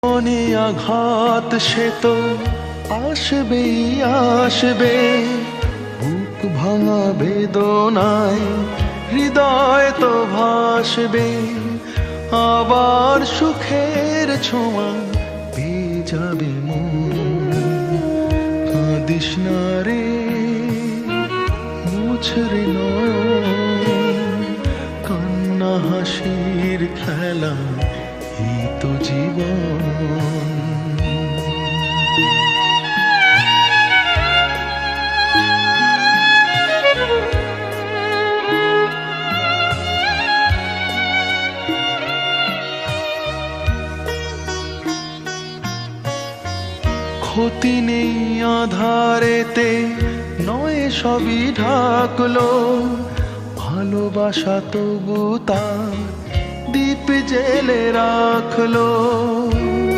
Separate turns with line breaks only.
মনে আঘাত সে তো আসবেই আসবে, বুক ভাঙা বেদনায় হৃদয় তো ভাসবে। আবার সুখের ছোঁয়া পেয়ে যাবে মন। কাঁদিস না রে, মুছরে নয়ন, কান্না হাসির খেলা, এই তো জীবন। ক্ষতি নেই আধারেতে, নয় সবই ঢাকলো, ভালোবাসা তবু তার দীপ জেলে রাখলো।